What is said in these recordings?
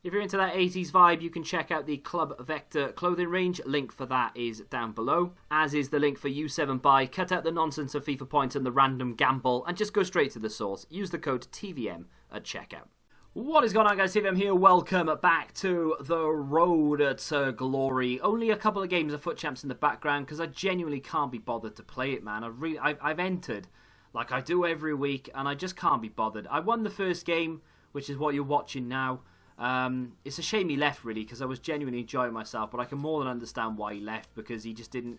If you're into that 80s vibe, you can check out the Club Vector clothing range. Link for that is down below, as is the link for U7 Buy. Cut out the nonsense of FIFA points and the random gamble, and just go straight to the source. Use the code TVM at checkout. What is going on, guys? TVM here. Welcome back to the road to glory. Only a couple of games of Foot Champs in the background, because I genuinely can't be bothered to play it, man. I've entered, like I do every week, and I just can't be bothered. I won the first game, which is what you're watching now. It's a shame he left, really, because I was genuinely enjoying myself, but I can more than understand why he left, because he just didn't,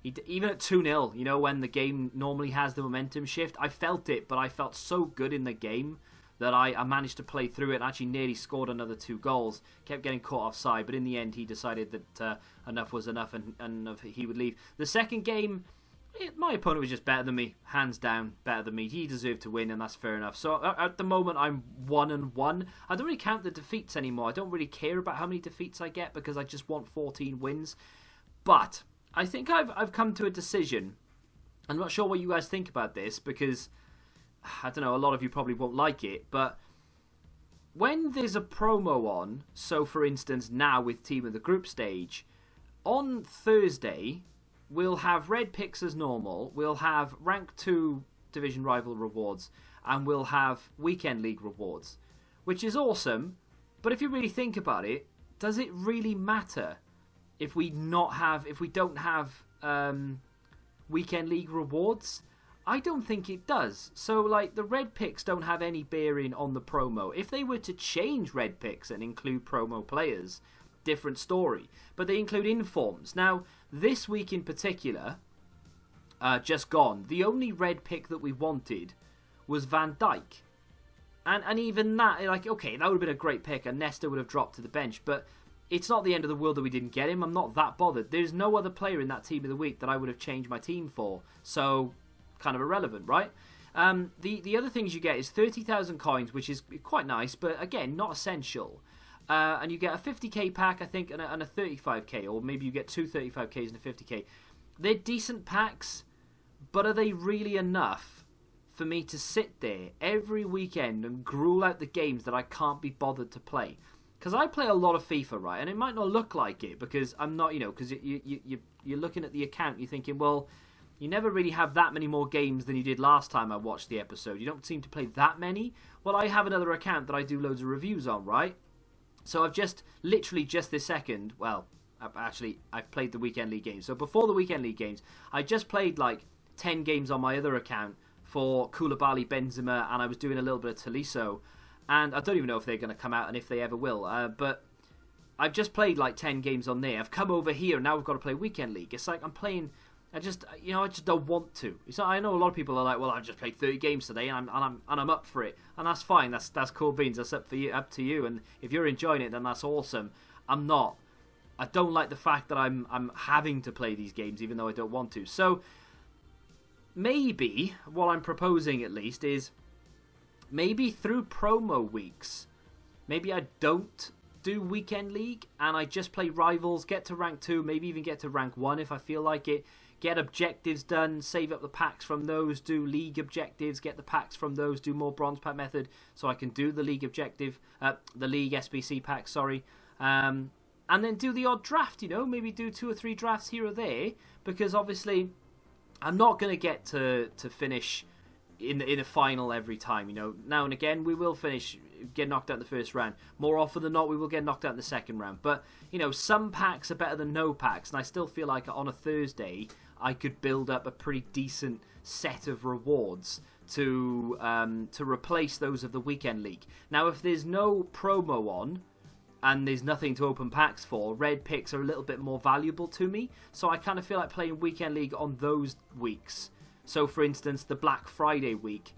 even at 2-0, you know, when the game normally has the momentum shift, I felt it, but I felt so good in the game that I managed to play through it and actually nearly scored another 2 goals, kept getting caught offside, but in the end he decided that enough was enough and he would leave. The second game, my opponent was just better than me, hands down, better than me. He deserved to win, and that's fair enough. So at the moment, I'm 1-1. I don't really count the defeats anymore. I don't really care about how many defeats I get because I just want 14 wins. But I think I've come to a decision. I'm not sure what you guys think about this because, I don't know, a lot of you probably won't like it. But when there's a promo on, so for instance now with Team of the Group stage, on Thursday we'll have red picks as normal, we'll have rank 2 division rival rewards, and we'll have weekend league rewards, which is awesome. But if you really think about it, does it really matter if we don't have weekend league rewards? I don't think it does. So, like, the red picks don't have any bearing on the promo. If they were to change red picks and include promo players, different story. But they include informs. Now, this week in particular, just gone, the only red pick that we wanted was Van Dijk. And even that, like, okay, that would have been a great pick and Nesta would have dropped to the bench. But it's not the end of the world that we didn't get him. I'm not that bothered. There's no other player in that team of the week that I would have changed my team for. So, kind of irrelevant, right? The other things you get is 30,000 coins, which is quite nice, but again, not essential. And you get a 50k pack, I think, and a 35k, or maybe you get 2 35ks and a 50k. They're decent packs, but are they really enough for me to sit there every weekend and gruel out the games that I can't be bothered to play? Because I play a lot of FIFA, right? And it might not look like it, because I'm not, you know, because you're looking at the account, you're thinking, well, you never really have that many more games than you did last time I watched the episode. You don't seem to play that many. Well, I have another account that I do loads of reviews on, right? So I've literally just this second, well, I've played the Weekend League games. So before the Weekend League games, I just played like 10 games on my other account for Koulibaly, Benzema, and I was doing a little bit of Tolisso. And I don't even know if they're going to come out and if they ever will. But I've just played like 10 games on there. I've come over here, now we've got to play Weekend League. It's like I'm playing, I just don't want to. It's not, I know a lot of people are like, well, I've just played 30 games today and I'm up for it. And that's fine. That's cool beans. That's up to you. And if you're enjoying it, then that's awesome. I'm not. I don't like the fact that I'm having to play these games even though I don't want to. So maybe what I'm proposing at least is maybe through promo weeks, maybe I don't do Weekend League and I just play Rivals, get to rank 2, maybe even get to rank 1 if I feel like it. Get objectives done, save up the packs from those, do league objectives, get the packs from those, do more bronze pack method so I can do the league objective, the league SBC pack, sorry. And then do the odd draft, you know, maybe do 2 or 3 drafts here or there, because obviously I'm not going to get to finish in a final every time, you know. Now and again we will get knocked out in the first round. More often than not we will get knocked out in the second round. But, you know, some packs are better than no packs, and I still feel like on a Thursday I could build up a pretty decent set of rewards to replace those of the Weekend League. Now, if there's no promo on and there's nothing to open packs for, red picks are a little bit more valuable to me. So I kind of feel like playing Weekend League on those weeks. So, for instance, the Black Friday week,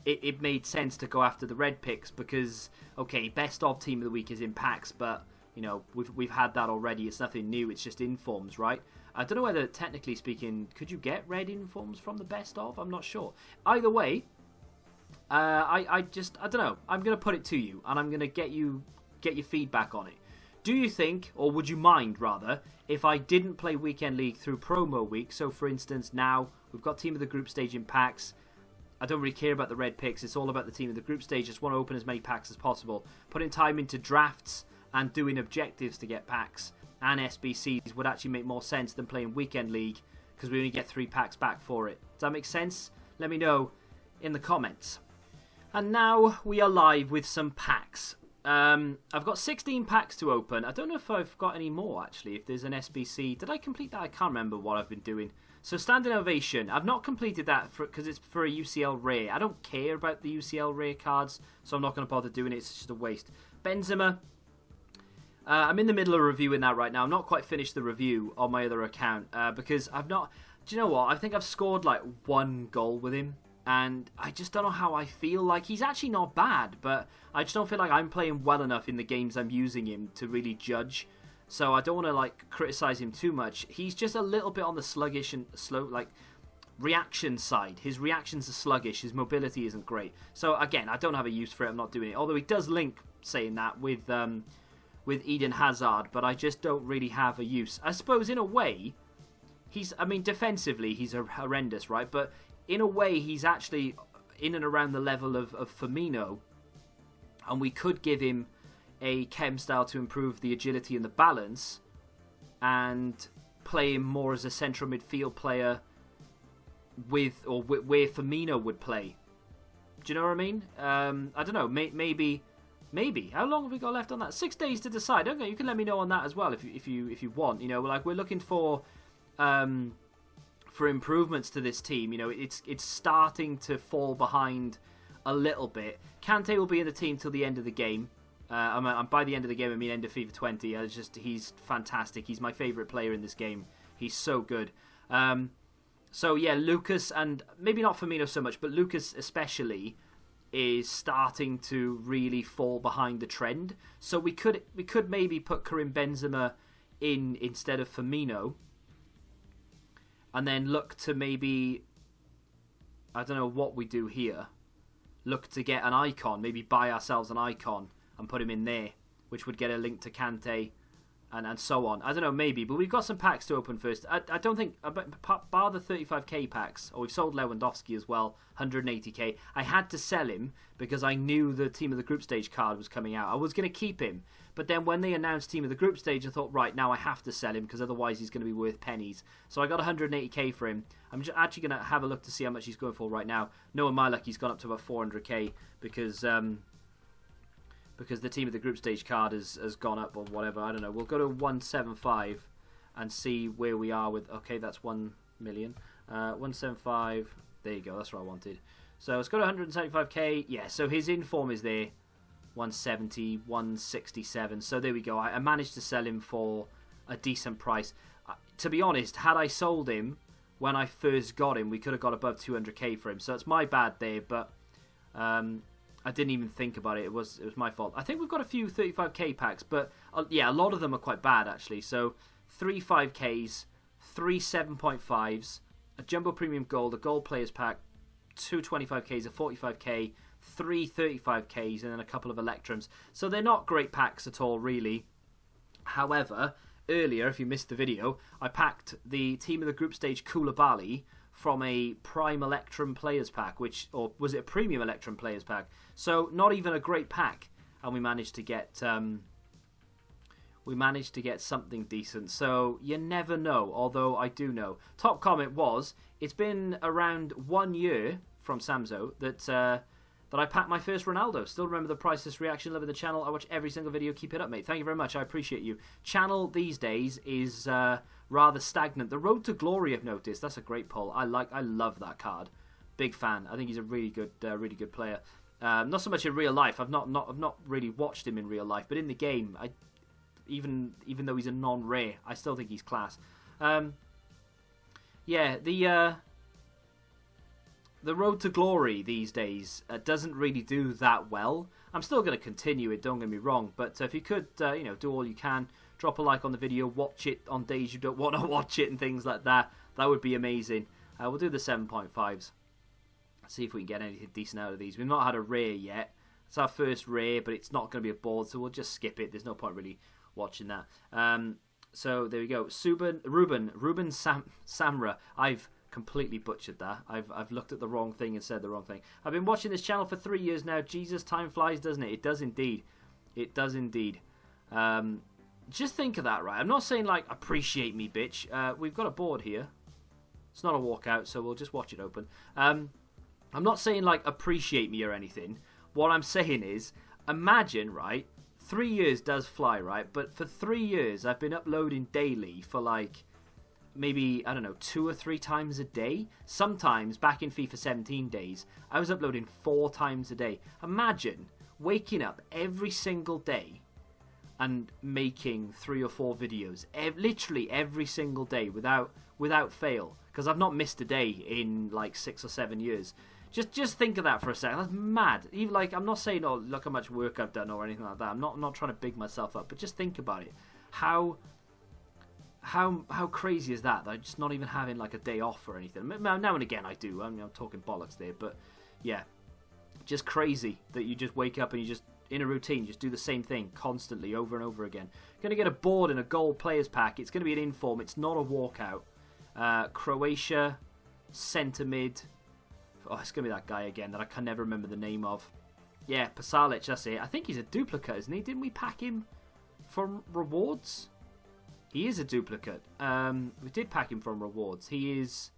it made sense to go after the red picks because, okay, best of team of the week is in packs, but, you know, we've had that already. It's nothing new. It's just informs, right? I don't know whether, technically speaking, could you get red informs from the best of? I'm not sure. Either way, I don't know. I'm going to put it to you, and I'm going to get your feedback on it. Do you think, or would you mind, rather, if I didn't play Weekend League through promo week? So, for instance, now we've got Team of the Group stage in packs. I don't really care about the red picks. It's all about the Team of the Group stage. Just want to open as many packs as possible. Putting time into drafts and doing objectives to get packs and SBCs would actually make more sense than playing Weekend League, because we only get 3 packs back for it. Does that make sense? Let me know in the comments. And now we are live with some packs. I've got 16 packs to open. I don't know if I've got any more, actually, if there's an SBC. Did I complete that? I can't remember what I've been doing. So Standing Ovation, I've not completed that because it's for a UCL rare. I don't care about the UCL rare cards, so I'm not going to bother doing it. It's just a waste. Benzema, I'm in the middle of reviewing that right now. I'm not quite finished the review on my other account because I've not... Do you know what? I think I've scored like 1 goal with him, and I just don't know how I feel. Like, he's actually not bad, but I just don't feel like I'm playing well enough in the games I'm using him to really judge. So I don't want to like criticize him too much. He's just a little bit on the sluggish and slow, like, reaction side. His reactions are sluggish. His mobility isn't great. So again, I don't have a use for it. I'm not doing it. Although he does link saying that with Eden Hazard, but I just don't really have a use. I suppose in a way, I mean, defensively he's horrendous, right? But in a way, he's actually in and around the level of Firmino, and we could give him a chem style to improve the agility and the balance, and play him more as a central midfield player where Firmino would play. Do you know what I mean? I don't know. Maybe. How long have we got left on that? 6 days to decide. Okay, you can let me know on that as well if you want. You know, like, we're looking for improvements to this team. You know, it's starting to fall behind a little bit. Kante will be in the team till the end of the game. By the end of the game, I mean end of FIFA 20. He's fantastic. He's my favourite player in this game. He's so good. So yeah, Lucas, and maybe not Firmino so much, but Lucas especially, is starting to really fall behind the trend. So we could maybe put Karim Benzema in instead of Firmino, and then look to maybe, I don't know what we do here, look to get an icon, maybe buy ourselves an icon and put him in there, which would get a link to Kante and so on. I don't know, maybe, but we've got some packs to open first. I don't think, bar the 35k packs, we've sold Lewandowski as well, 180k. I had to sell him because I knew the Team of the Group Stage card was coming out. I was going to keep him, but then when they announced Team of the Group Stage, I thought, right, now I have to sell him because otherwise he's going to be worth pennies. So I got 180k for him. I'm actually going to have a look to see how much he's going for right now. Knowing my luck, he's gone up to about 400k because the Team of the Group Stage card has gone up or whatever. I don't know. We'll go to 175 and see where we are with... Okay, that's 1 million. 175. There you go. That's what I wanted. So let's go to 175k. Yeah, so his inform is there. 170, 167. So there we go. I managed to sell him for a decent price. To be honest, had I sold him when I first got him, we could have got above 200k for him. So it's my bad there, but... I didn't even think about it. It was my fault. I think we've got a few 35k packs, but yeah, a lot of them are quite bad actually. So 3 5ks, 3 7.5s, a Jumbo Premium Gold, a Gold Players Pack, 2 25ks, a 45k, 3 35ks, and then a couple of Electrums. So they're not great packs at all, really. However, earlier, if you missed the video, I packed the Team of the Group Stage Koulibaly from a Prime Electrum Players Pack, or was it a Premium Electrum Players Pack? So not even a great pack, and we managed to get something decent. So you never know, although I do know. Top comment was, it's been around 1 year from Samzo that I packed my first Ronaldo. Still remember the priceless reaction. Loving the channel. I watch every single video. Keep it up, mate. Thank you very much. I appreciate you. Channel these days is rather stagnant. The Road to Glory, I've noticed. That's a great pull. I love that card. Big fan. I think he's a really good player. Not so much in real life. I've not really watched him in real life, but in the game, even though he's a non-rare, I still think he's class. Yeah, the Road to Glory these days doesn't really do that well. I'm still going to continue it, don't get me wrong, but if you could, do all you can, drop a like on the video, watch it on days you don't want to watch it and things like that, that would be amazing. We'll do the 7.5s. See if we can get anything decent out of these. We've not had a rare yet. It's our first rare, but it's not going to be a board, so we'll just skip it. There's no point really watching that. So there we go. Ruben Samra. I've completely butchered that. I've looked at the wrong thing and said the wrong thing. I've been watching this channel for 3 years now. Jesus, time flies, doesn't it? It does indeed. It does indeed. Just think of that, right? I'm not saying, like, appreciate me, bitch. We've got a board here. It's not a walkout, so we'll just watch it open. I'm not saying, like, appreciate me or anything. What I'm saying is, imagine, right, 3 years does fly, right? But for 3 years, I've been uploading daily for, like, maybe, I don't know, 2 or 3 times a day. Sometimes, back in FIFA 17 days, I was uploading 4 times a day. Imagine waking up every single day and making 3 or 4 videos. Literally every single day without fail. Because I've not missed a day in, like, 6 or 7 years. Just think of that for a second. That's mad. Even, like, I'm not saying, oh, look how much work I've done or anything like that. I'm not trying to big myself up, but just think about it. How crazy is that? I'm just not even having, like, a day off or anything. Now and again I do. I'm talking bollocks there, but yeah, just crazy that you just wake up and you just in a routine just do the same thing constantly over and over again. Gonna get a board and a gold players pack. It's gonna be an inform. It's not a walkout. Croatia, centre mid. Oh, it's going to be that guy again that I can never remember the name of. Yeah, Pasalic, that's it. I think he's a duplicate, isn't he? Didn't we pack him from rewards? He is a duplicate. We did pack him from rewards. He is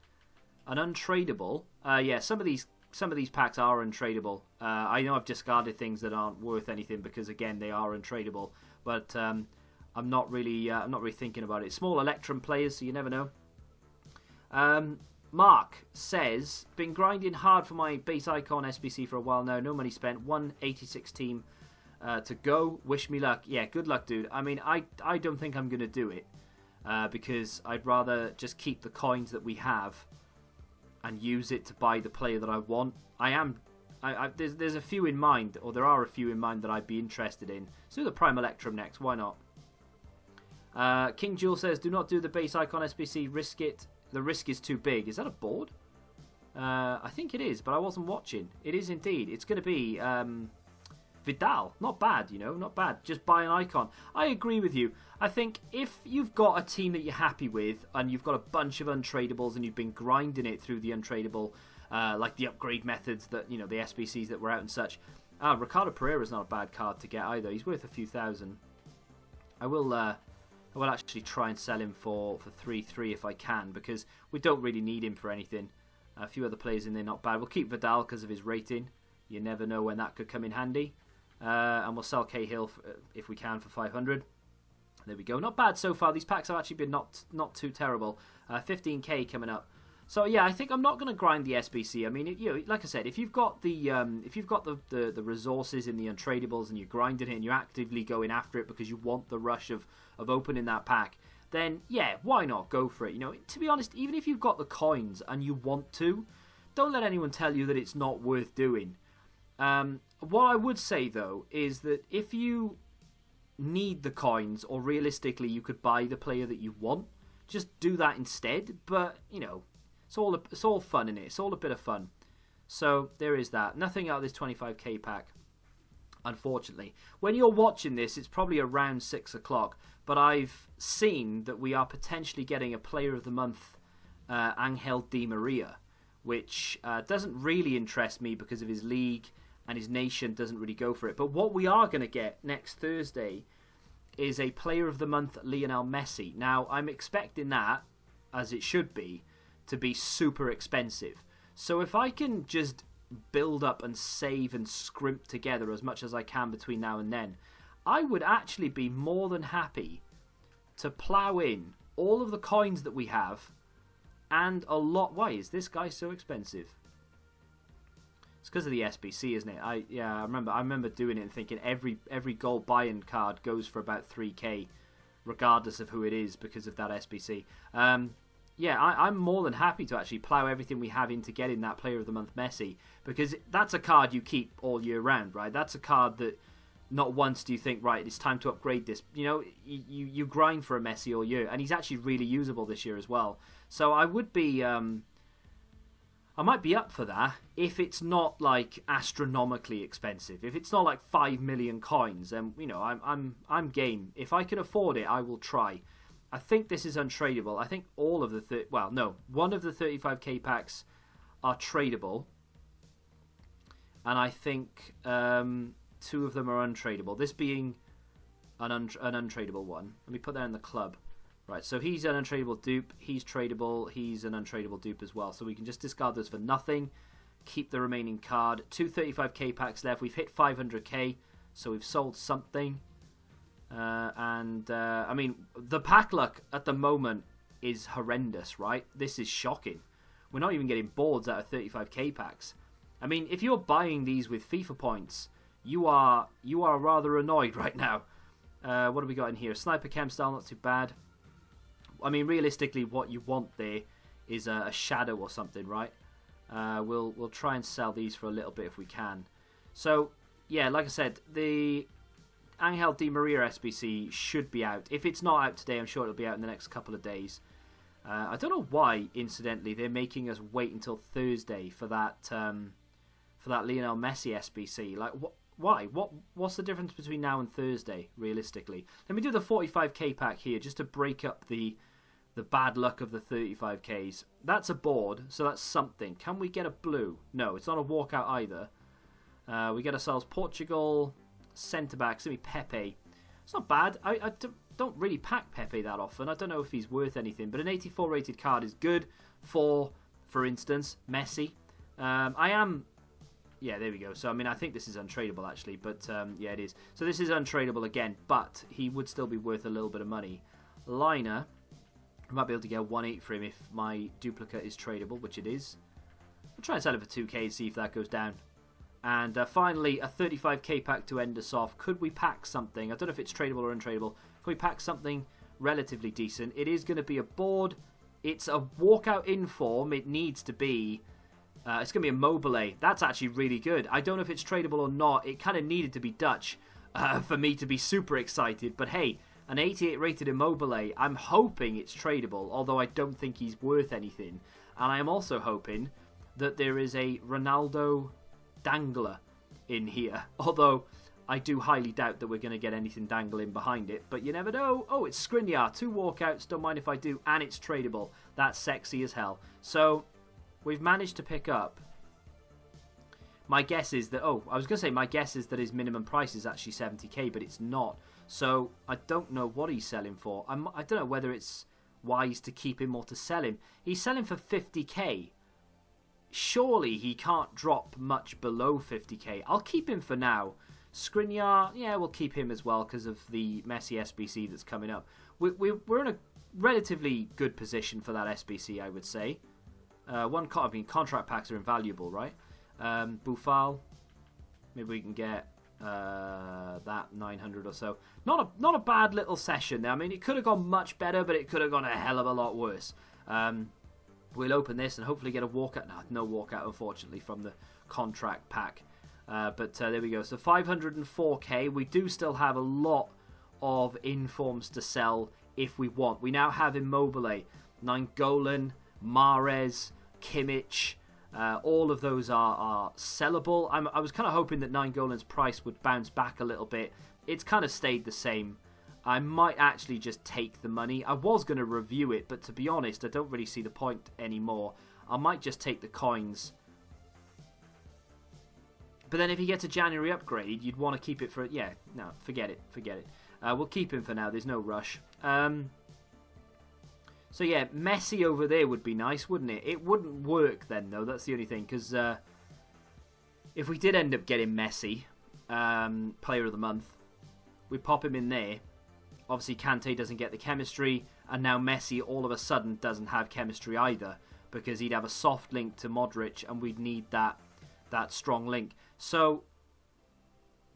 an untradeable. Yeah, some of these packs are untradeable. I know I've discarded things that aren't worth anything because, again, they are untradeable. But I'm not really thinking about it. Small Electrum players, so you never know. Mark says, been grinding hard for my base icon SBC for a while now. No money spent. 186 team to go. Wish me luck. Yeah, good luck, dude. I mean, I don't think I'm going to do it because I'd rather just keep the coins that we have and use it to buy the player that I want. There's a few in mind, or there are a few in mind that I'd be interested in. Let's do the Prime Electrum next. Why not? King Jewel says, do not do the base icon SBC. Risk it. The risk is too big. Is that a board? I think it is, but I wasn't watching. It is indeed. It's going to be Vidal. Not bad, you know, not bad. Just buy an icon. I agree with you. I think if you've got a team that you're happy with and you've got a bunch of untradables and you've been grinding it through the untradeable, like the upgrade methods that, you know, the SBCs that were out and such. Ricardo Pereira's not a bad card to get either. He's worth a few thousand. I will actually try and sell him for 3-3 if I can, because we don't really need him for anything. A few other players in there, not bad. We'll keep Vidal because of his rating. You never know when that could come in handy. And we'll sell Cahill if we can for 500. There we go. Not bad so far. These packs have actually been not too terrible. 15k coming up. So yeah, I think I'm not going to grind the SBC. I mean, you know, like I said, if you've got the resources in the untradables and you're grinding it and you're actively going after it because you want the rush of opening that pack, then yeah, why not go for it? You know, to be honest, even if you've got the coins and you want to, don't let anyone tell you that it's not worth doing. What I would say though is that if you need the coins, or realistically you could buy the player that you want, just do that instead. But you know, it's all fun in it. It's all a bit of fun. So there is that. Nothing out of this 25k pack, unfortunately. When you're watching this, it's probably around 6 o'clock. But I've seen that we are potentially getting a Player of the Month, Angel Di Maria, which doesn't really interest me because of his league and his nation doesn't really go for it. But what we are going to get next Thursday is a Player of the Month, Lionel Messi. Now, I'm expecting that, as it should be, to be super expensive. So if I can just build up and save and scrimp together as much as I can between now and then, I would actually be more than happy to plow in all of the coins that we have and a lot. Why is this guy so expensive? It's because of the SBC, isn't it? I remember doing it and thinking every gold buy-in card goes for about 3k, regardless of who it is, because of that SBC. Yeah, I'm more than happy to actually plow everything we have into getting that Player of the Month Messi, because that's a card you keep all year round, right? That's a card that not once do you think, right, it's time to upgrade this. You know, you grind for a Messi all year, and he's actually really usable this year as well. So I would be, I might be up for that if it's not like astronomically expensive. If it's not like 5 million coins, then you know I'm game. If I can afford it, I will try. I think this is untradeable. I think all of the one of the 35k packs are tradable, and I think 2 of them are untradeable. This being an untradeable one. Let me put that in the club. Right, so he's an untradeable dupe. He's tradable. He's an untradeable dupe as well. So we can just discard those for nothing. Keep the remaining card. 2 35k packs left. We've hit 500k, so we've sold something. I mean, the pack luck at the moment is horrendous, right? This is shocking. We're not even getting boards out of 35k packs. I mean, if you're buying these with FIFA points, you are rather annoyed right now. What have we got in here? Sniper Chem style, not too bad. I mean, realistically, what you want there is a shadow or something, right? We'll try and sell these for a little bit if we can. So, yeah, like I said, the Angel Di Maria SBC should be out. If it's not out today, I'm sure it'll be out in the next couple of days. I don't know why, incidentally, they're making us wait until Thursday for that Lionel Messi SBC. Like, why? What's the difference between now and Thursday, realistically? Let me do the 45k pack here, just to break up the bad luck of the 35ks. That's a board, so that's something. Can we get a blue? No, it's not a walkout either. We get ourselves Portugal, centre-back, Simi Pepe. It's not bad. I don't really pack Pepe that often. I don't know if he's worth anything, but an 84 rated card is good for instance, Messi. Yeah, there we go. So, I mean, I think this is untradeable, actually, but yeah, it is. So this is untradeable again, but he would still be worth a little bit of money. Liner, I might be able to get a 1.8 for him if my duplicate is tradable, which it is. I'll try and sell it for 2k and see if that goes down. And finally, a 35k pack to end us off. Could we pack something? I don't know if it's tradable or untradeable. Can we pack something relatively decent? It is going to be a board. It's a walkout inform. It needs to be... it's going to be a Mobile. That's actually really good. I don't know if it's tradable or not. It kind of needed to be Dutch for me to be super excited. But hey, an 88 rated Immobile, I'm hoping it's tradable, although I don't think he's worth anything. And I am also hoping that there is a Ronaldo dangler in here, although I do highly doubt that we're going to get anything dangling behind it, but you never know. Oh, it's Skriniar, 2 walkouts, don't mind if I do, and it's tradable. That's sexy as hell. So we've managed to pick up. My guess is that, my guess is that his minimum price is actually 70k, but it's not. So I don't know what he's selling for. I don't know whether it's wise to keep him or to sell him. He's selling for 50k. Surely he can't drop much below 50k. I'll keep him for now. Skriniar, yeah, we'll keep him as well because of the Messi SBC that's coming up. We're in a relatively good position for that SBC, I would say. Contract packs are invaluable, right? Boufal, maybe we can get that 900 or so. Not a bad little session there. I mean, it could have gone much better, but it could have gone a hell of a lot worse. We'll open this and hopefully get a walkout. No walkout, unfortunately, from the contract pack. But there we go. So 504k. We do still have a lot of informs to sell if we want. We now have Immobile, Nainggolan, Mahrez, Kimmich. All of those are sellable. I was kind of hoping that Nainggolan's price would bounce back a little bit. It's kind of stayed the same. I might actually just take the money. I was going to review it, but to be honest, I don't really see the point anymore. I might just take the coins. But then if he gets a January upgrade, you'd want to keep it for... Yeah, no, forget it. We'll keep him for now. There's no rush. So yeah, Messi over there would be nice, wouldn't it? It wouldn't work then, though. That's the only thing. Because if we did end up getting Messi, Player of the Month, we pop him in there. Obviously, Kante doesn't get the chemistry. And now Messi all of a sudden doesn't have chemistry either. Because he'd have a soft link to Modric. And we'd need that strong link. So,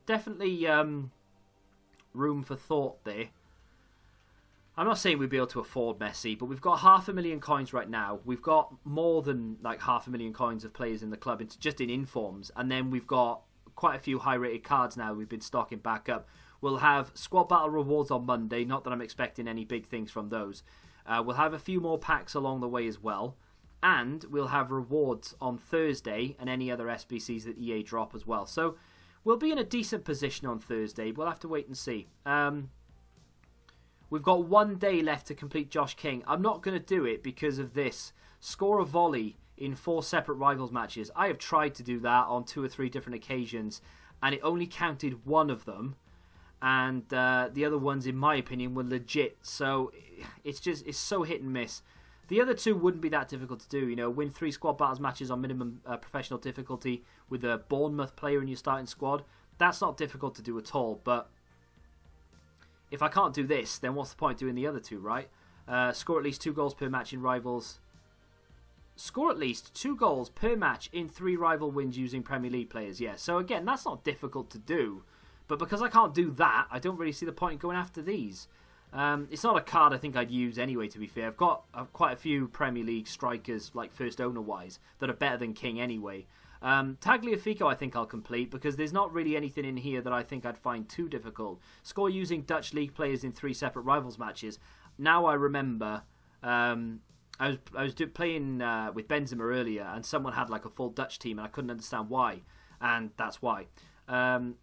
definitely room for thought there. I'm not saying we'd be able to afford Messi, but we've got 500,000 coins right now. We've got more than like 500,000 coins of players in the club, just in informs. And then we've got quite a few high-rated cards now we've been stocking back up. We'll have squad battle rewards on Monday. Not that I'm expecting any big things from those. We'll have a few more packs along the way as well. And we'll have rewards on Thursday and any other SBCs that EA drop as well. So we'll be in a decent position on Thursday. We'll have to wait and see. We've got 1 day left to complete Josh King. I'm not going to do it because of this. Score a volley in 4 separate rivals matches. I have tried to do that on 2 or 3 different occasions, and it only counted 1 of them. and the other ones, in my opinion, were legit. So it's so hit and miss. The other two wouldn't be that difficult to do. You know, win 3 squad battles matches on minimum professional difficulty with a Bournemouth player in your starting squad. That's not difficult to do at all. But if I can't do this, then what's the point doing the other two, right? Score at least 2 goals per match in rivals. Score at least 2 goals per match in 3 rival wins using Premier League players. Yeah, so again, that's not difficult to do. But because I can't do that, I don't really see the point in going after these. It's not a card I think I'd use anyway, to be fair. I've got quite a few Premier League strikers, like first owner-wise, that are better than King anyway. Tagliafico I think I'll complete, because there's not really anything in here that I think I'd find too difficult. Score using Dutch League players in 3 separate rivals matches. Now I remember, I was playing with Benzema earlier, and someone had like a full Dutch team, and I couldn't understand why, and that's why.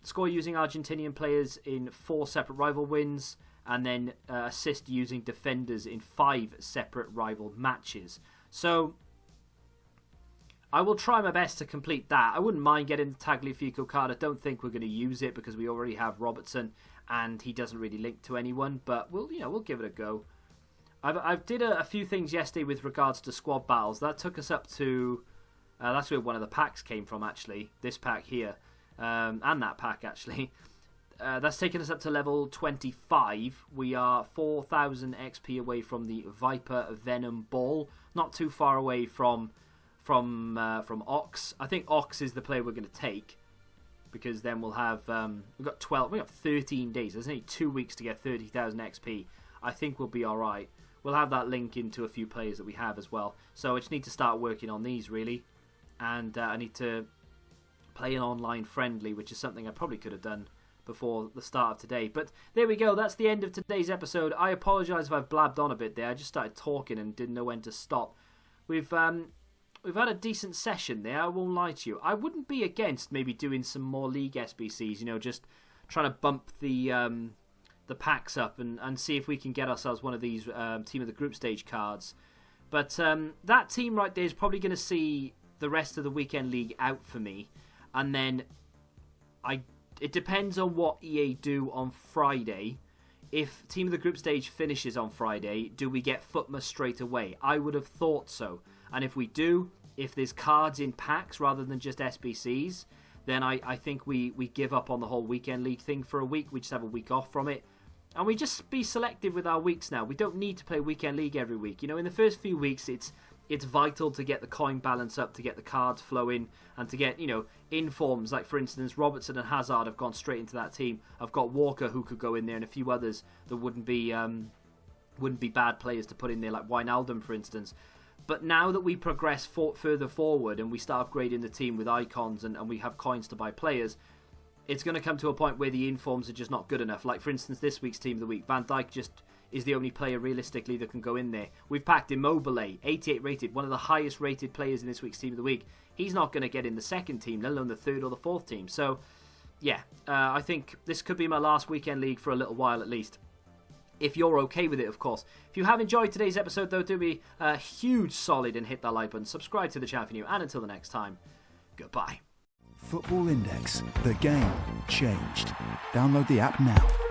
Score using Argentinian players in 4 separate rival wins, and then assist using defenders in 5 separate rival matches. So I will try my best to complete that. I wouldn't mind getting the Tagliafico card. I don't think we're going to use it because we already have Robertson and he doesn't really link to anyone, but we'll give it a go. I did a few things yesterday with regards to squad battles. That took us up to that's where one of the packs came from, actually. This pack here, and that pack actually. That's taken us up to level 25. We are 4,000 XP away from the Viper Venom Ball. Not too far away from Ox. I think Ox is the player we're going to take, because then we'll have we've got 13 days. There's only 2 weeks to get 30,000 XP. I think we'll be all right. We'll have that link into a few players that we have as well. So I just need to start working on these really, and I need to play an online friendly, which is something I probably could have done before the start of today. But there we go, that's the end of today's episode. I apologise if I've blabbed on a bit there. I just started talking and didn't know when to stop. We've had a decent session there, I won't lie to you. I wouldn't be against maybe doing some more League SBCs, you know, just trying to bump the packs up and see if we can get ourselves one of these Team of the Group Stage cards. But that team right there is probably going to see the rest of the Weekend League out for me. And then it depends on what EA do on Friday. If Team of the Group Stage finishes on Friday, do we get Futma straight away? I would have thought so. And if we do, if there's cards in packs rather than just SBCs, then I think we give up on the whole Weekend League thing for a week. We just have a week off from it. And we just be selective with our weeks now. We don't need to play Weekend League every week. You know, in the first few weeks, it's vital to get the coin balance up, to get the cards flowing, and to get, you know, informs. Like, for instance, Robertson and Hazard have gone straight into that team. I've got Walker who could go in there, and a few others that wouldn't be bad players to put in there, like Wijnaldum, for instance. But now that we progress further forward and we start upgrading the team with icons and we have coins to buy players, it's going to come to a point where the informs are just not good enough. Like, for instance, this week's Team of the Week, Van Dijk just is the only player realistically that can go in there. We've packed Immobile, 88 rated, one of the highest rated players in this week's Team of the Week. He's not going to get in the second team, let alone the third or the fourth team. So, yeah, I think this could be my last Weekend League for a little while at least. If you're okay with it, of course. If you have enjoyed today's episode, though, do be a huge solid and hit that like button. Subscribe to the channel if you're new. And until the next time, goodbye. Football Index. The game changed. Download the app now.